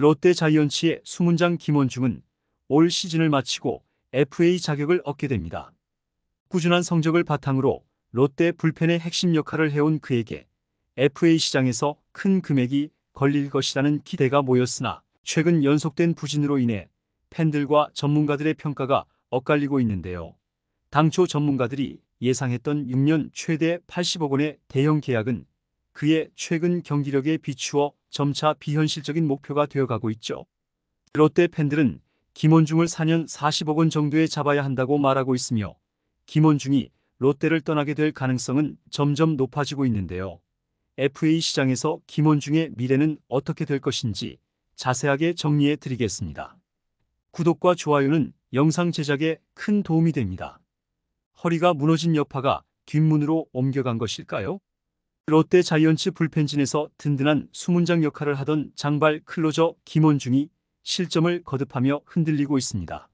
롯데 자이언츠의 수문장 김원중은 올 시즌을 마치고 FA 자격을 얻게 됩니다. 꾸준한 성적을 바탕으로 롯데 불펜의 핵심 역할을 해온 그에게 FA 시장에서 큰 금액이 걸릴 것이라는 기대가 모였으나 최근 연속된 부진으로 인해 팬들과 전문가들의 평가가 엇갈리고 있는데요. 당초 전문가들이 예상했던 6년 최대 80억 원의 대형 계약은 그의 최근 경기력에 비추어 점차 비현실적인 목표가 되어가고 있죠. 롯데 팬들은 김원중을 4년 40억 원 정도에 잡아야 한다고 말하고 있으며 김원중이 롯데를 떠나게 될 가능성은 점점 높아지고 있는데요. FA 시장에서 김원중의 미래는 어떻게 될 것인지 자세하게 정리해 드리겠습니다. 구독과 좋아요는 영상 제작에 큰 도움이 됩니다. 허리가 무너진 여파가 뒷문으로 옮겨간 것일까요? 롯데 자이언츠 불펜진에서 든든한 수문장 역할을 하던 장발 클로저 김원중이 실점을 거듭하며 흔들리고 있습니다.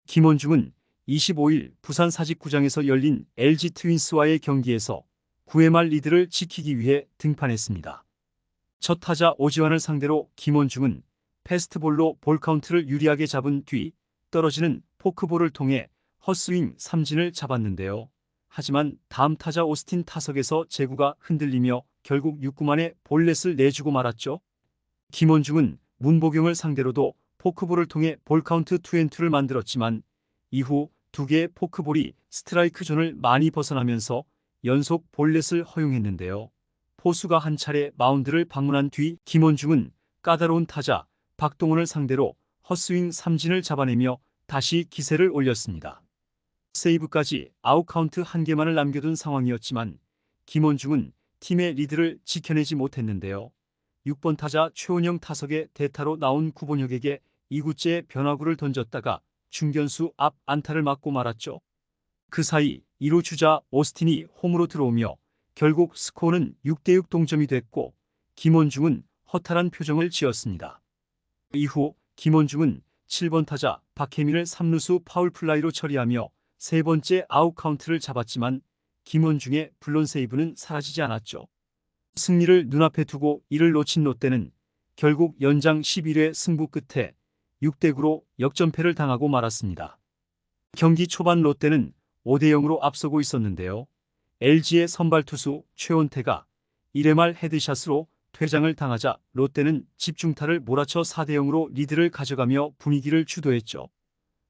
김원중은 25일 부산 사직구장에서 열린 LG 트윈스와의 경기에서 9회 말 리드를 지키기 위해 등판했습니다. 첫 타자 오지환을 상대로 김원중은 패스트볼로 볼 카운트를 유리하게 잡은 뒤 떨어지는 포크볼을 통해 헛스윙 삼진을 잡았는데요. 하지만 다음 타자 오스틴 타석에서 제구가 흔들리며 결국 6구 만에 볼넷을 내주고 말았죠. 김원중은 문보경을 상대로도 포크볼을 통해 볼 카운트 2&2를 만들었지만 이후 2개의 포크볼이 스트라이크 존을 많이 벗어나면서 연속 볼넷을 허용했는데요. 포수가 한 차례 마운드를 방문한 뒤 김원중은 까다로운 타자 박동원을 상대로 헛스윙 삼진을 잡아내며 다시 기세를 올렸습니다. 세이브까지 아웃카운트 1개만을 남겨둔 상황이었지만 김원중은 팀의 리드를 지켜내지 못했는데요. 6번 타자 최원영 타석에 대타로 나온 구본혁에게 2구째 변화구를 던졌다가 중견수 앞 안타를 맞고 말았죠. 그 사이 2루 주자 오스틴이 홈으로 들어오며 결국 스코어는 6대6 동점이 됐고 김원중은 허탈한 표정을 지었습니다. 이후 김원중은 7번 타자 박혜민을 3루수 파울플라이로 처리하며 세 번째 아웃카운트를 잡았지만 김원중의 블론 세이브는 사라지지 않았죠. 승리를 눈앞에 두고 이를 놓친 롯데는 결국 연장 11회 승부 끝에 6대9로 역전패를 당하고 말았습니다. 경기 초반 롯데는 5대0으로 앞서고 있었는데요. LG의 선발 투수 최원태가 1회 말 헤드샷으로 퇴장을 당하자 롯데는 집중타를 몰아쳐 4대0으로 리드를 가져가며 분위기를 주도했죠.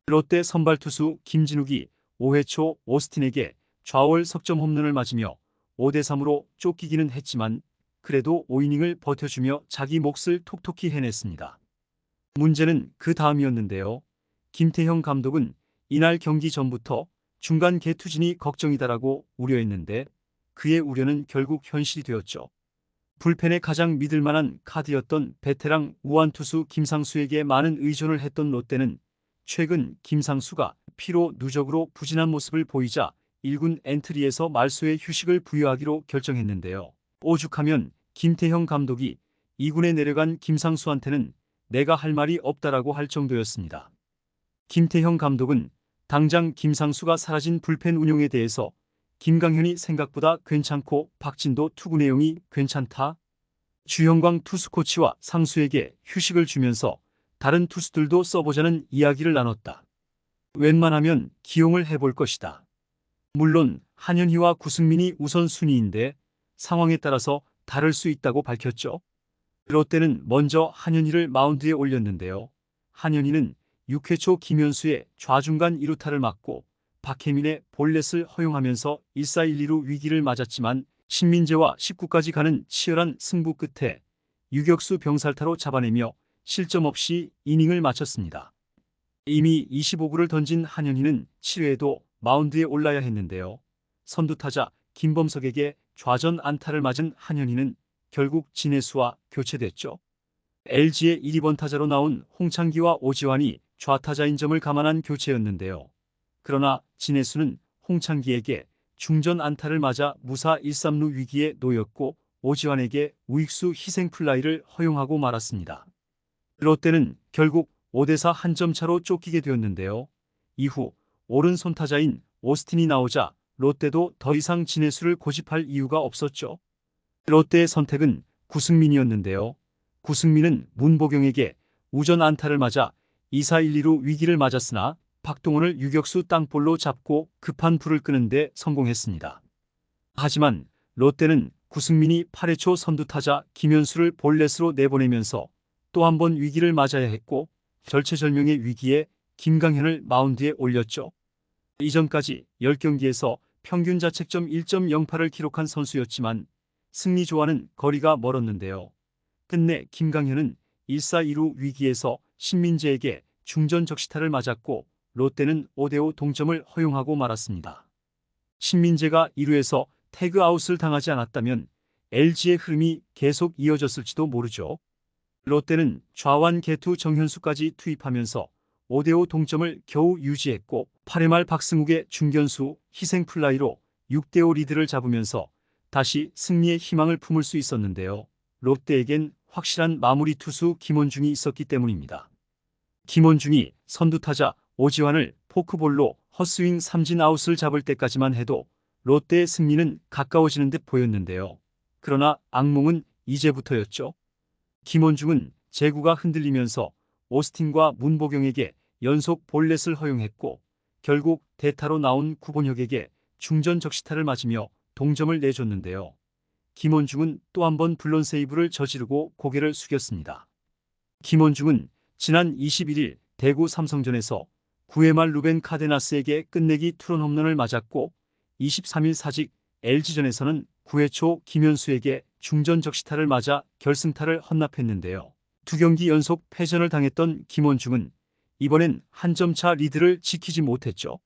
롯데 선발 투수 김진욱이 5회 초 오스틴에게 좌월 석점 홈런을 맞으며 5대3으로 쫓기기는 했지만 그래도 5이닝을 버텨주며 자기 몫을 톡톡히 해냈습니다. 문제는 그 다음이었는데요. 김태형 감독은 이날 경기 전부터 중간 개투진이 걱정이다라고 우려했는데 그의 우려는 결국 현실이 되었죠. 불펜에 가장 믿을 만한 카드였던 베테랑 우완투수 김상수에게 많은 의존을 했던 롯데는 최근 김상수가 피로 누적으로 부진한 모습을 보이자 1군 엔트리에서 말소의 휴식을 부여하기로 결정했는데요. 오죽하면 김태형 감독이 2군에 내려간 김상수한테는 내가 할 말이 없다라고 할 정도였습니다. 김태형 감독은 당장 김상수가 사라진 불펜 운용에 대해서 김강현이 생각보다 괜찮고 박진도 투구 내용이 괜찮다. 주형광 투수 코치와 상수에게 휴식을 주면서 다른 투수들도 써보자는 이야기를 나눴다. 웬만하면 기용을 해볼 것이다. 물론 한현희와 구승민이 우선순위인데 상황에 따라서 다를 수 있다고 밝혔죠. 롯데는 먼저 한현희를 마운드에 올렸는데요. 한현희는 6회 초 김현수의 좌중간 2루타를 맞고 박혜민의 볼넷을 허용하면서 1-4-1-2루 위기를 맞았지만 신민재와 19까지 가는 치열한 승부 끝에 유격수 병살타로 잡아내며 실점 없이 이닝을 마쳤습니다. 이미 25구를 던진 한현희는 7회에도 마운드에 올라야 했는데요. 선두타자 김범석에게 좌전 안타를 맞은 한현희는 결국 진해수와 교체됐죠. LG의 1, 2번 타자로 나온 홍창기와 오지환이 좌타자인 점을 감안한 교체였는데요. 그러나 진해수는 홍창기에게 중전 안타를 맞아 무사 1-3루 위기에 놓였고 오지환에게 우익수 희생플라이를 허용하고 말았습니다. 롯데는 결국 5대4 한 점 차로 쫓기게 되었는데요. 이후 오른손 타자인 오스틴이 나오자 롯데도 더 이상 진해수를 고집할 이유가 없었죠. 롯데의 선택은 구승민이었는데요. 구승민은 문보경에게 우전 안타를 맞아 2사 1-2루 위기를 맞았으나 박동원을 유격수 땅볼로 잡고 급한 불을 끄는데 성공했습니다. 하지만 롯데는 구승민이 8회 초 선두타자 김현수를 볼넷으로 내보내면서 또 한 번 위기를 맞아야 했고 절체절명의 위기에 김강현을 마운드에 올렸죠. 이전까지 10경기에서 평균 자책점 1.08을 기록한 선수였지만 승리 조와는 거리가 멀었는데요. 끝내 김강현은 1사 2루 위기에서 신민재에게 중전 적시타를 맞았고 롯데는 5대5 동점을 허용하고 말았습니다. 신민재가 2루에서 태그아웃을 당하지 않았다면 LG의 흐름이 계속 이어졌을지도 모르죠. 롯데는 좌완 개투 정현수까지 투입하면서 5대5 동점을 겨우 유지했고 8회 말 박승욱의 중견수 희생플라이로 6대5 리드를 잡으면서 다시 승리의 희망을 품을 수 있었는데요. 롯데에겐 확실한 마무리 투수 김원중이 있었기 때문입니다. 김원중이 선두타자 오지환을 포크볼로 헛스윙 삼진 아웃을 잡을 때까지만 해도 롯데의 승리는 가까워지는 듯 보였는데요. 그러나 악몽은 이제부터였죠. 김원중은 제구가 흔들리면서 오스틴과 문보경에게 연속 볼넷을 허용했고 결국 대타로 나온 구본혁에게 중전 적시타를 맞으며 동점을 내줬는데요. 김원중은 또 한 번 블론 세이브를 저지르고 고개를 숙였습니다. 김원중은 지난 21일 대구 삼성전에서 9회 말 루벤 카데나스에게 끝내기 투런 홈런을 맞았고 23일 사직 LG전에서는 9회 초 김현수에게 중전 적시타를 맞아 결승타를 헌납했는데요. 두 경기 연속 패전을 당했던 김원중은 이번엔 한 점차 리드를 지키지 못했죠.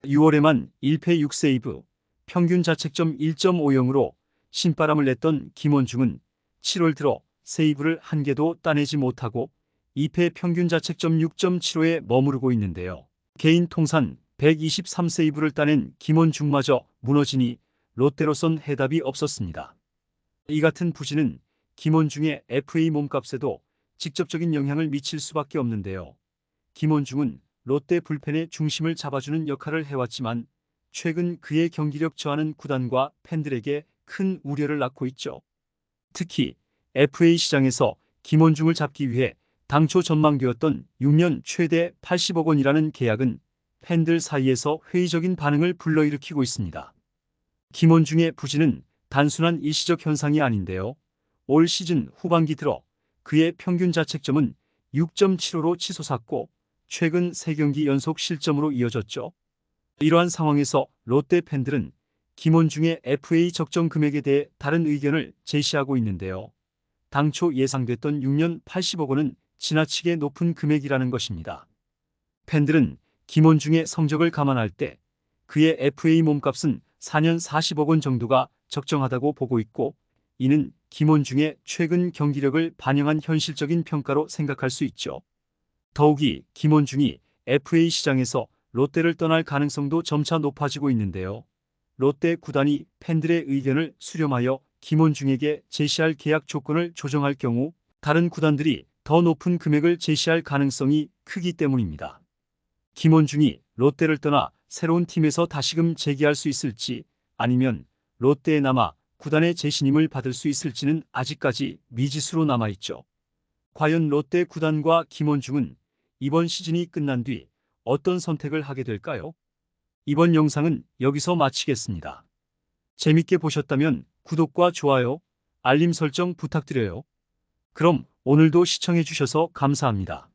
6월에만 1패 6세이브, 평균 자책점 1.50으로 신바람을 냈던 김원중은 7월 들어 세이브를 한 개도 따내지 못하고 2패 평균 자책점 6.75에 머무르고 있는데요. 개인 통산 123세이브를 따낸 김원중마저 무너지니 롯데로선 해답이 없었습니다. 이 같은 부진은 김원중의 FA 몸값에도 직접적인 영향을 미칠 수밖에 없는데요. 김원중은 롯데 불펜의 중심을 잡아주는 역할을 해왔지만 최근 그의 경기력 저하는 구단과 팬들에게 큰 우려를 낳고 있죠. 특히 FA 시장에서 김원중을 잡기 위해 당초 전망되었던 6년 최대 80억 원이라는 계약은 팬들 사이에서 회의적인 반응을 불러일으키고 있습니다. 김원중의 부진은 단순한 일시적 현상이 아닌데요. 올 시즌 후반기 들어 그의 평균 자책점은 6.75로 치솟았고 최근 3경기 연속 실점으로 이어졌죠. 이러한 상황에서 롯데 팬들은 김원중의 FA 적정 금액에 대해 다른 의견을 제시하고 있는데요. 당초 예상됐던 6년 80억 원은 지나치게 높은 금액이라는 것입니다. 팬들은 김원중의 성적을 감안할 때 그의 FA 몸값은 4년 40억 원 정도가 적정하다고 보고 있고 이는 김원중의 최근 경기력을 반영한 현실적인 평가로 생각할 수 있죠. 더욱이 김원중이 FA 시장에서 롯데를 떠날 가능성도 점차 높아지고 있는데요. 롯데 구단이 팬들의 의견을 수렴하여 김원중에게 제시할 계약 조건을 조정할 경우 다른 구단들이 더 높은 금액을 제시할 가능성이 크기 때문입니다. 김원중이 롯데를 떠나 새로운 팀에서 다시금 재기할 수 있을지 아니면 롯데에 남아 구단의 재신임을 받을 수 있을지는 아직까지 미지수로 남아있죠. 과연 롯데 구단과 김원중은 이번 시즌이 끝난 뒤 어떤 선택을 하게 될까요? 이번 영상은 여기서 마치겠습니다. 재밌게 보셨다면 구독과 좋아요, 알림 설정 부탁드려요. 그럼 오늘도 시청해주셔서 감사합니다.